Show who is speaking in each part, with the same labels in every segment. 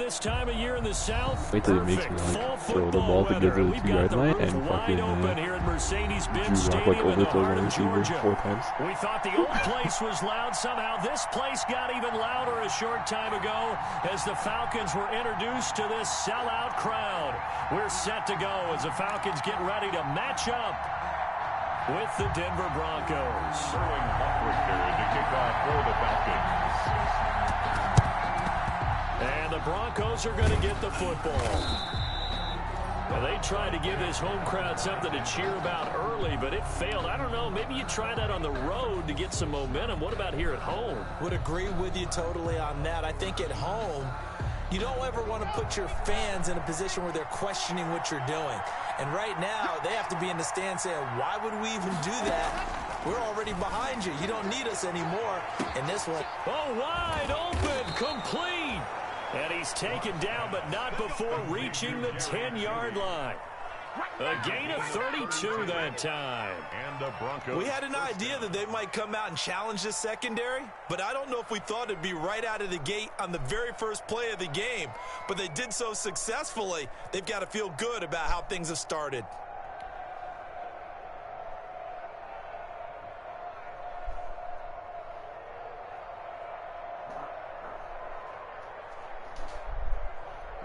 Speaker 1: this time of year in the South.
Speaker 2: Wait till he makes me like throw the ball to get to the 2-yard line and fucking Drew Lock like overthrow one receiver 4 times.
Speaker 1: We thought the old place was loud. Somehow this place got even louder a short time ago as the Falcons were introduced to this sellout crowd. We're set to go as the Falcons get ready to match up with the Denver Broncos.
Speaker 3: Sterling Hawkwictor to kick off for the Falcons.
Speaker 1: And the Broncos are going to get the football. Now they tried to give this home crowd something to cheer about early, but it failed. I don't know. Maybe you try that on the road to get some momentum. What about here at home?
Speaker 4: Would agree with you totally on that. I think at home, you don't ever want to put your fans in a position where they're questioning what you're doing. And right now, they have to be in the stand saying, why would we even do that? We're already behind you. You don't need us anymore. And this one.
Speaker 1: Oh, wide open, complete. And he's taken down, but not before reaching the 10-yard line. A gain of 32 that time.
Speaker 3: And the Broncos.
Speaker 4: We had an idea that they might come out and challenge this secondary, but I don't know if we thought it'd be right out of the gate on the very first play of the game. But they did so successfully. They've got to feel good about how things have started.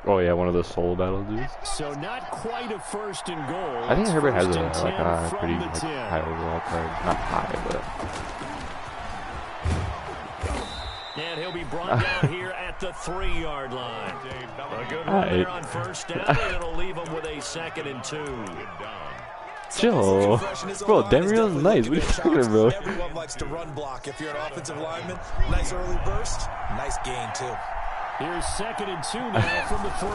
Speaker 2: Oh yeah, one of the soul battle dudes.
Speaker 1: So not quite a first and goal.
Speaker 2: I think Herbert has
Speaker 1: a
Speaker 2: pretty high overall card. Not high, but.
Speaker 1: And he'll be brought down here at the 3-yard line. A good run there on first down, and it'll leave him with a 2nd and 2.
Speaker 2: Chill. Bro, Denver's nice. What are you talking about, bro?
Speaker 4: Everyone likes to run block. If you're an offensive lineman, nice early burst, nice gain too.
Speaker 1: Here's 2nd and 2 now from the 3.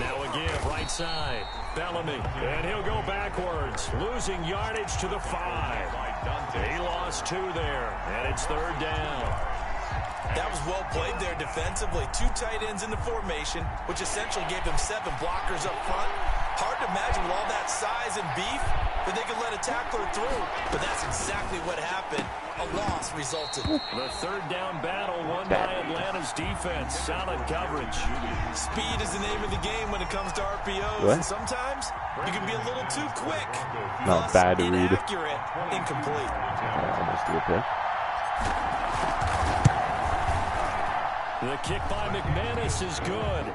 Speaker 1: Now again, right side. Bellamy. And he'll go backwards, losing yardage to the 5. He lost 2 there, and it's 3rd down.
Speaker 4: That was well played there defensively. 2 tight ends in the formation, which essentially gave them 7 blockers up front. Hard to imagine with all that size and beef that they could let a tackler through, but that's exactly what happened. A loss resulted.
Speaker 1: The 3rd down battle won by Atlanta's defense. Solid coverage.
Speaker 4: Speed is the name of the game when it comes to RPOs.
Speaker 2: What?
Speaker 4: And sometimes you can be a little too quick.
Speaker 2: Not bad to read.
Speaker 4: Inaccurate, incomplete.
Speaker 2: Almost do a pick.
Speaker 1: The kick by McManus is good.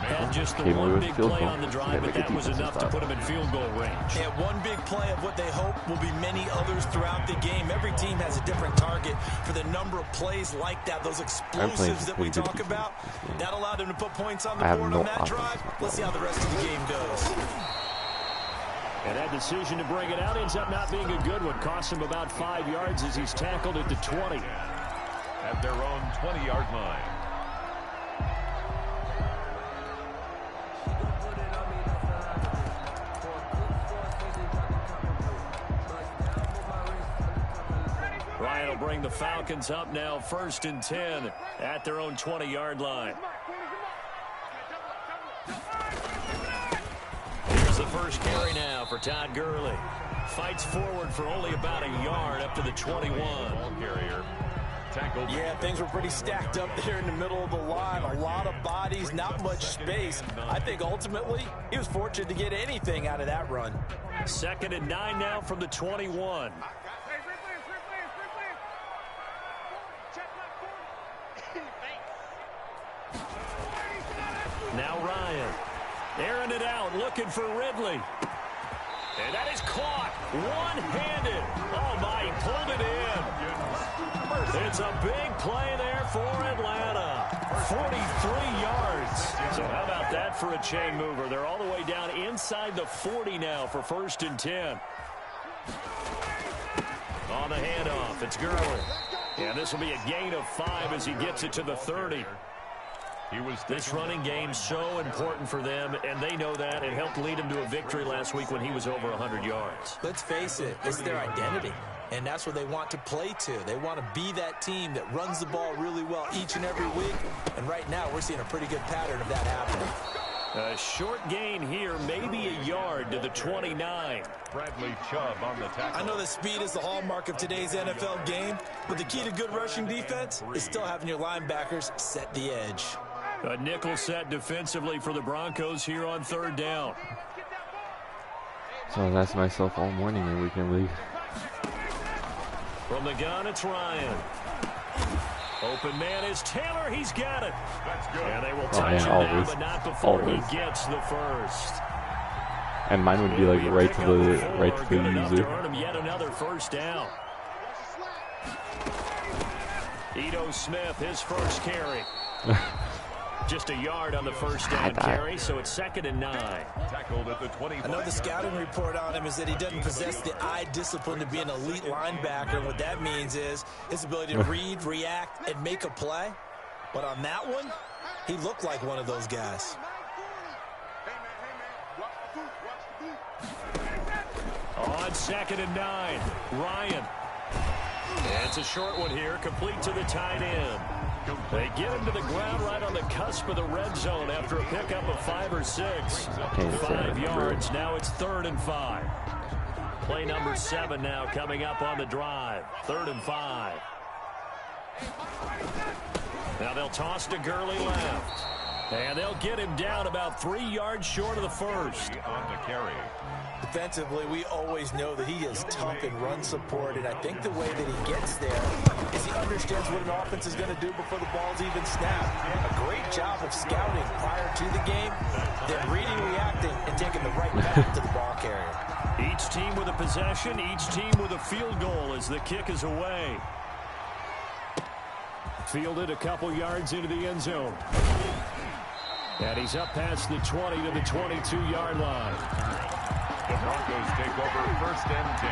Speaker 1: And just the one big play on the drive, but that was enough to put him in field goal range.
Speaker 4: Yeah, one big play of what they hope will be many others throughout the game. Every team has a different target for the number of plays like that, those explosives that we talk about. That allowed them to put points on the board on that drive. Let's see how the rest of the game goes.
Speaker 1: And that decision to bring it out ends up not being a good one. Cost him about 5 yards as he's tackled at the 20.
Speaker 3: At their own 20-yard line.
Speaker 1: Ryan will bring the Falcons up now, 1st and 10 at their own 20-yard line. Here's the first carry now for Todd Gurley. Fights forward for only about a yard up to the 21.
Speaker 3: Ball carrier.
Speaker 4: Yeah, things were pretty stacked up there in the middle of the line. A lot of bodies, not much space. I think ultimately he was fortunate to get anything out of that run.
Speaker 1: 2nd and 9 now from the 21. Now Ryan. Airing it out, looking for Ridley. And that is caught. One-handed. Oh, my, he pulled it in. It's a big play there for Atlanta. 43 yards. So how about that for a chain mover? They're all the way down inside the 40 now for 1st and 10. On the handoff, it's Gurley. And this will be a gain of 5 as he gets it to the 30. This running game so important for them, and they know that. It helped lead him to a victory last week when he was over 100 yards.
Speaker 4: Let's face it, it's their identity, and that's what they want to play to. They want to be that team that runs the ball really well each and every week, and right now we're seeing a pretty good pattern of that happening.
Speaker 1: A short gain here, maybe a yard to the 29.
Speaker 3: Bradley Chubb on the tackle.
Speaker 4: I know that speed is the hallmark of today's NFL game, but the key to good rushing defense is still having your linebackers set the edge.
Speaker 1: A nickel set defensively for the Broncos here on 3rd down.
Speaker 2: So I was asking myself all morning in Weekend League.
Speaker 1: From the gun, it's Ryan. Open man is Taylor. He's got it.
Speaker 3: That's good.
Speaker 1: And they will touch him now, but not before he gets the first.
Speaker 2: And mine would be like right to the user.
Speaker 1: Earn him yet another 1st down. Ito Smith, his first carry. Just a yard on the 1st down carry, so it's 2nd and 9.
Speaker 3: Tackled at the 25.
Speaker 4: I know the scouting report on him is that he doesn't possess the eye discipline to be an elite linebacker. And what that means is his ability to read, react, and make a play. But on that one, he looked like one of those guys.
Speaker 1: On 2nd and 9, Ryan. It's a short one here, complete to the tight end. They get him to the ground right on the cusp of the red zone after a pickup of 5 or 6. 5 yards, now it's 3rd and 5. Play number 7 now coming up on the drive. 3rd and 5. Now they'll toss to Gurley left. And they'll get him down about 3 yards short of the first.
Speaker 3: On the carry.
Speaker 4: Defensively, we always know that he is tough in run support, and I think the way that he gets there is he understands what an offense is going to do before the ball's even snapped. A great job of scouting prior to the game, then reading, reacting, and taking the right path to the ball carrier.
Speaker 1: Each team with a possession, each team with a field goal as the kick is away. Fielded a couple yards into the end zone. And he's up past the 20 to the 22-yard line.
Speaker 3: The Broncos take over 1st and 10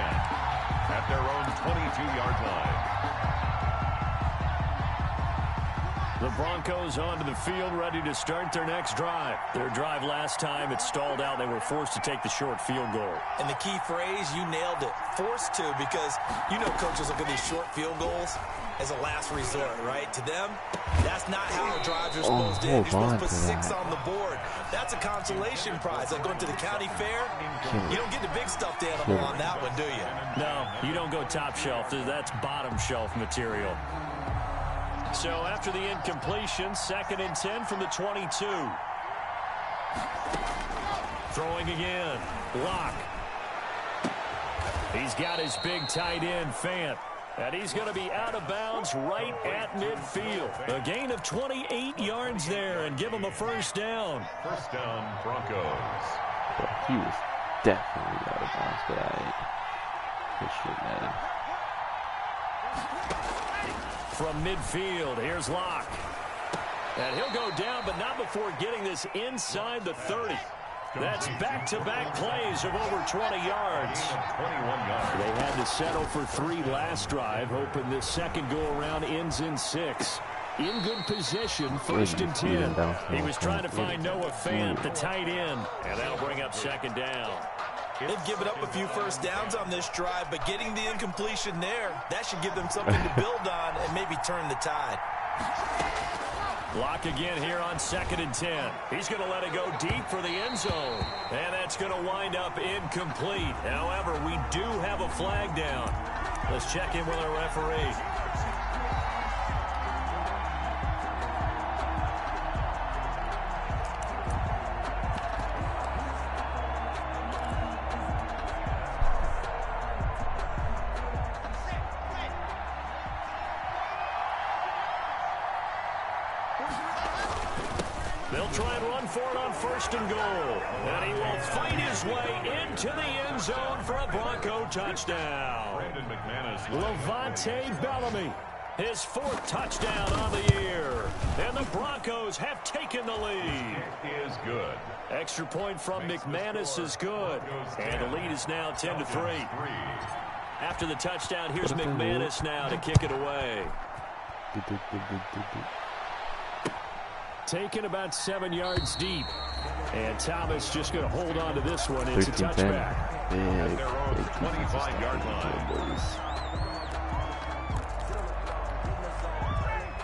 Speaker 3: at their own 22-yard line.
Speaker 1: The Broncos onto the field, ready to start their next drive. Their drive last time, it stalled out. They were forced to take the short field goal.
Speaker 4: And the key phrase, you nailed it, forced to, because you know coaches look at these short field goals as a last resort, right? To them, that's not how drives are supposed to end. You're supposed to put 6 on the board. That's a consolation prize. Like going to the county fair, you don't get the big stuffed animal on that one, do you?
Speaker 1: No, you don't go top shelf. That's bottom shelf material. So after the incompletion, 2nd and 10 from the 22. Throwing again. Lock. He's got his big tight end, Fant. And he's going to be out of bounds right at midfield. A gain of 28 yards there and give him a 1st down.
Speaker 3: 1st down, Broncos.
Speaker 2: But he was definitely out of bounds, but it shouldn't matter.
Speaker 1: From midfield, here's Locke. And he'll go down, but not before getting this inside the 30. That's back-to-back plays of over 20 yards.
Speaker 3: 21 yards.
Speaker 1: They had to settle for 3 last drive, hoping this second go-around ends in 6. In good position, 1st and 10. He was trying to find Noah Fant, the tight end, and that'll bring up 2nd down.
Speaker 4: They've given up a few 1st downs on this drive, but getting the incompletion there, that should give them something to build on and maybe turn the tide.
Speaker 1: Lock again here on 2nd and 10. He's going to let it go deep for the end zone. And that's going to wind up incomplete. However, we do have a flag down. Let's check in with our referee. They'll try and run for it on 1st and goal. And he will fight his way into the end zone for a Bronco touchdown. Levante Bellamy, his 4th touchdown on the year. And the Broncos have taken the lead.
Speaker 3: It is good.
Speaker 1: Extra point from McManus is good. And the lead is now 10-3. After the touchdown, here's McManus now to kick it away. Taken about 7 yards deep. And Thomas just going to hold on to this one. It's a touchback.
Speaker 3: At their own 25-yard line.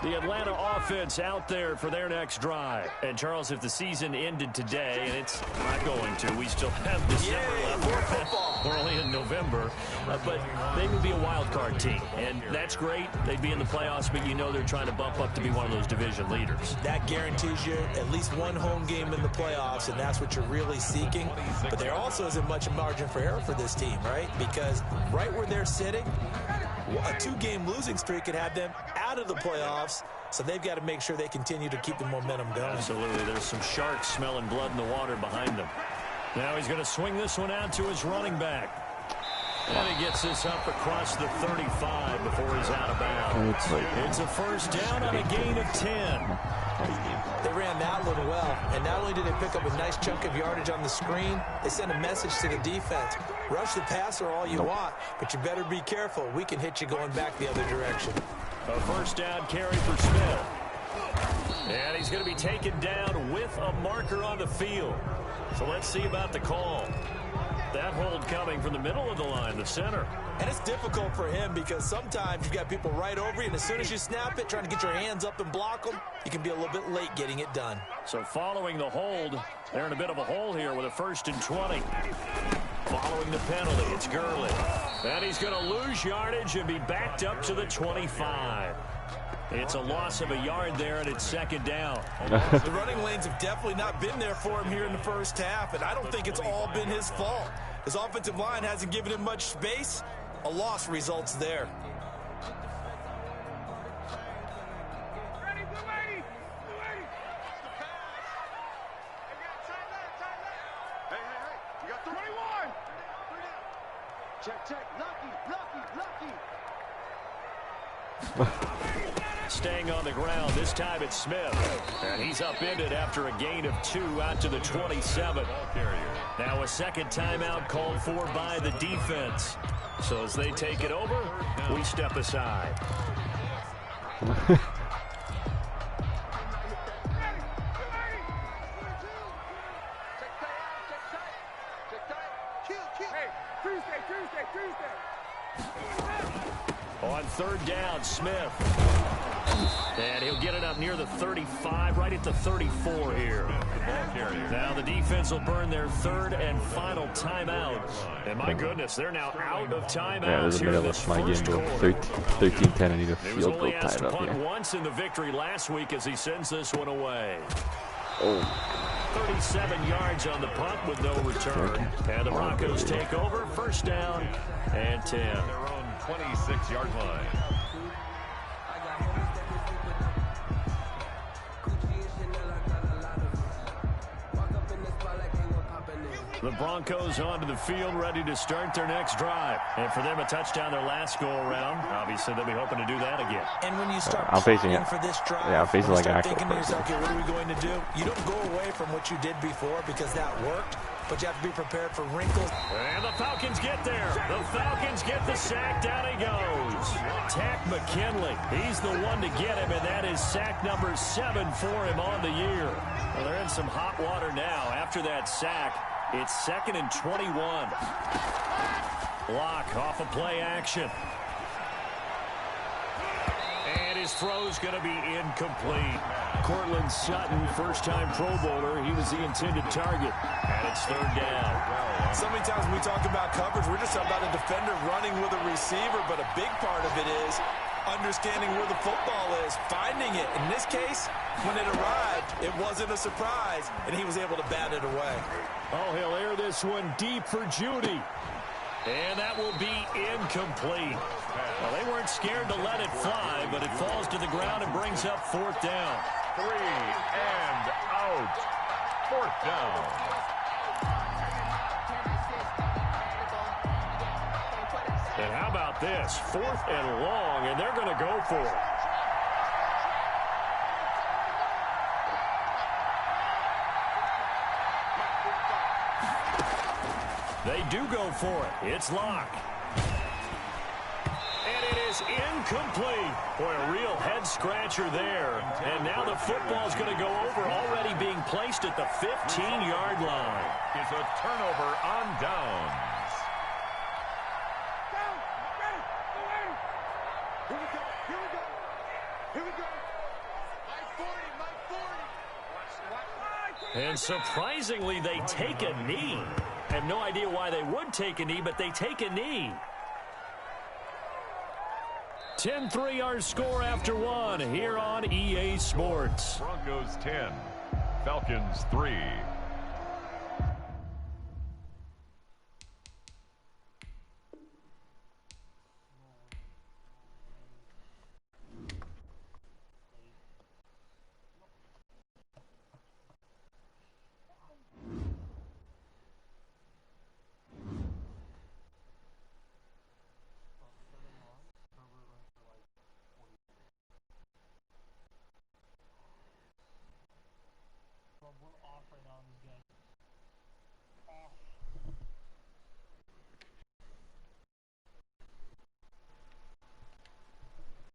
Speaker 1: The Atlanta offense out there for their next drive. And, Charles, if the season ended today, and it's not going to, we still have December left. We're only in November, but they would be a wild card team, and that's great. They'd be in the playoffs, but you know they're trying to bump up to be one of those division leaders.
Speaker 4: That guarantees you at least one home game in the playoffs, and that's what you're really seeking. But there also isn't much margin for error for this team, right? Because right where they're sitting, a 2-game losing streak could have them out of the playoffs, so they've got to make sure they continue to keep the momentum going.
Speaker 1: Absolutely. There's some sharks smelling blood in the water behind them. Now he's going to swing this one out to his running back. And he gets this up across the 35 before he's out of bounds. It's a first down on a gain of 10.
Speaker 4: They ran that one well, and not only did they pick up a nice chunk of yardage on the screen, they sent a message to the defense. Rush the passer all you want, but you better be careful. We can hit you going back the other direction.
Speaker 1: A first down carry for Smith. And he's going to be taken down with a marker on the field. So let's see about the call. That hold coming from the middle of the line, the center.
Speaker 4: And it's difficult for him because sometimes you've got people right over you, and as soon as you snap it, trying to get your hands up and block them, you can be a little bit late getting it done.
Speaker 1: So following the hold, they're in a bit of a hole here with a 1st and 20. Following the penalty, it's Gurley. And he's going to lose yardage and be backed up to the 25. It's a loss of a yard there, and it's 2nd down.
Speaker 4: The running lanes have definitely not been there for him here in the first half, and I don't think it's all been his fault. His offensive line hasn't given him much space. A loss results there.
Speaker 1: Staying on the ground, this time it's Smith. And he's upended after a gain of 2 out to the 27. Now a second timeout called for by the defense. So as they take it over, we step aside. On 3rd down, Smith. And he'll get it up near the 35, right at the 34 here. Now the defense will burn their 3rd and final timeout. And my goodness, they're now out of timeouts here in this first quarter.
Speaker 2: 13-10, I need a field goal tied up here.
Speaker 1: Punt once in the victory last week as he sends this one away. 37 yards on the punt with no return. And the Broncos take over, 1st down and 10.
Speaker 3: Their own 26-yard line.
Speaker 1: The Broncos onto the field, ready to start their next drive. And for them, a touchdown their last go-around. Obviously, they'll be hoping to do that again.
Speaker 4: And when you start
Speaker 2: I'm facing it.
Speaker 4: for this drive,
Speaker 2: I'm facing like
Speaker 4: start
Speaker 2: actual
Speaker 4: thinking to yourself,
Speaker 2: person.
Speaker 4: okay, what are we going to do? You don't go away from what you did before because that worked, but you have to be prepared for wrinkles.
Speaker 1: And the Falcons get there. The Falcons get the sack. Down he goes. Tack McKinley. He's the one to get him, and that is sack number 7 for him on the year. Well, they're in some hot water now. After that sack, it's 2nd and 21. Block off of play action. And his throw's going to be incomplete. Cortland Sutton, first-time Pro Bowler. He was the intended target. And it's 3rd down.
Speaker 4: So many times when we talk about coverage, we're just about a defender running with a receiver, but a big part of it is understanding where the football is, finding it. In this case, when it arrived, it wasn't a surprise, and he was able to bat it away.
Speaker 1: Oh, he'll air this one deep for Judy. And that will be incomplete. Well, they weren't scared to let it fly, but it falls to the ground and brings up 4th down.
Speaker 3: 3 and out. 4th down.
Speaker 1: And how about this? 4th and long, and they're going to go for it. They do go for it. It's Locke. And it is incomplete. Boy, a real head-scratcher there. And now the football's going to go over, already being placed at the 15-yard line.
Speaker 3: It's a turnover on downs.
Speaker 1: And surprisingly, they take a knee. have no idea why they would take a knee, but they take a knee. 10-3 our score after one here on EA Sports.
Speaker 3: Broncos 10, Falcons 3.
Speaker 5: We're off right now on these guys. Off.